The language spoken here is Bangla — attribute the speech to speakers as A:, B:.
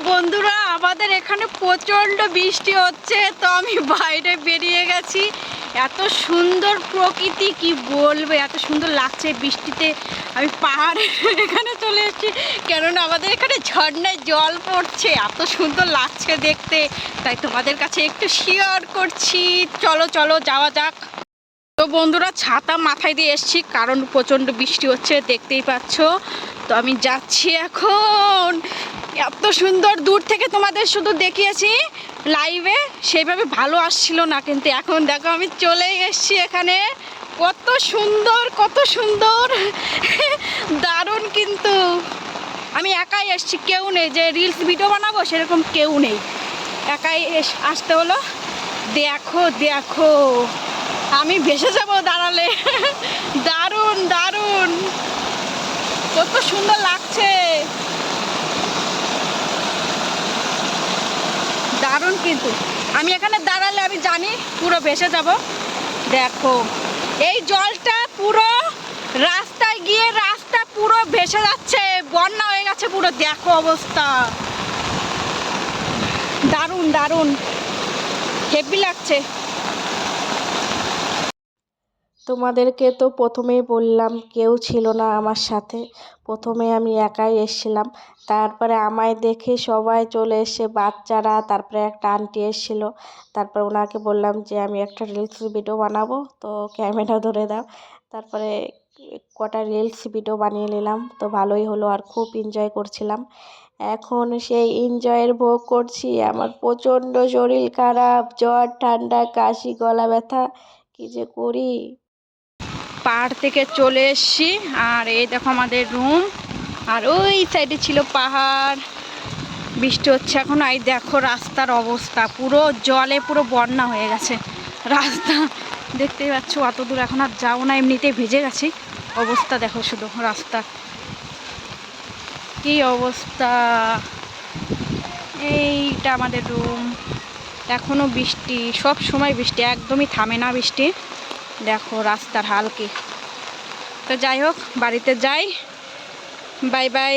A: বন্ধুরা আমাদের এখানে প্রচণ্ড বৃষ্টি হচ্ছে, তো আমি বাইরে বেরিয়ে গেছি। এত সুন্দর প্রকৃতি, কি বলবো, এত সুন্দর লাগছে বৃষ্টিতে। আমি পাহাড়ের এখানে চলে এসেছি, কেননা আমাদের এখানে ঝর্ণায় জল পড়ছে, এত সুন্দর লাগছে দেখতে, তাই তোমাদের কাছে একটু শেয়ার করছি। চলো চলো যাওয়া যাক। তো বন্ধুরা ছাতা মাথায় দিয়ে এসেছি, কারণ প্রচণ্ড বৃষ্টি হচ্ছে, দেখতেই পাচ্ছ। তো আমি যাচ্ছি এখন। এত সুন্দর দূর থেকে তোমাদের শুধু দেখিয়েছি লাইভে, সেইভাবে ভালো আসছিল না, কিন্তু এখন দেখো আমি চলে এসেছি এখানে। কত সুন্দর, কত সুন্দর, দারুণ। কিন্তু আমি একাই এসেছি, কেউ নেই যে রিলস ভিডিও বানাবো, সেরকম কেউ নেই, একাই আসতে হলো। দেখো দেখো, আমি ভেসে যাবো দাঁড়ালে। দারুণ দারুণ, কত সুন্দর লাগছে, দারুণ। কিন্তু আমি এখানে দাঁড়ালে আমি জানি পুরো ভেসে যাব। দেখো এই জলটা পুরো রাস্তায় গিয়ে রাস্তা পুরো ভেসে যাচ্ছে, বন্যা হয়ে গেছে পুরো। দেখো অবস্থা, দারুণ দারুণ, হেভি লাগছে।
B: তোমাদেরকে তো প্রথমেই বললাম কেউ ছিল না আমার সাথে, প্রথমে আমি একাই এসেছিলাম। তারপরে আমায় দেখে সবাই চলে এসে, বাচ্চারা, তারপরে একটা আন্টি এসেছিলো। তারপর ওনাকে বললাম যে আমি একটা রিলস ভিডিও বানাবো, তো ক্যামেরা ধরে দাও। তারপরে কটা রিলস ভিডিও বানিয়ে নিলাম, তো ভালোই হলো, আর খুব এনজয় করছিলাম। এখন সেই এনজয়ের ভোগ করছি। আমার প্রচণ্ড শরীর খারাপ, জ্বর, ঠান্ডা, কাশি, গলা ব্যথা, কী যে করি।
A: পাহাড় থেকে চলে এসছি, আর এই দেখো আমাদের রুম, আর ওই সাইডে ছিল পাহাড়। বৃষ্টি হচ্ছে এখন, এই দেখো রাস্তার অবস্থা, পুরো জলে পুরো বন্যা হয়ে গেছে রাস্তা। দেখতেই পাচ্ছ, অত দূর এখন আর যাও না, এমনিতেই ভিজে গেছি। অবস্থা দেখো শুধু রাস্তা, কি অবস্থা। এইটা আমাদের রুম। এখনো বৃষ্টি, সব সময় বৃষ্টি, একদমই থামে না বৃষ্টি। দেখো রাস্তার হাল কি। তো যাই হোক, বাড়িতে যাই, বাই বাই।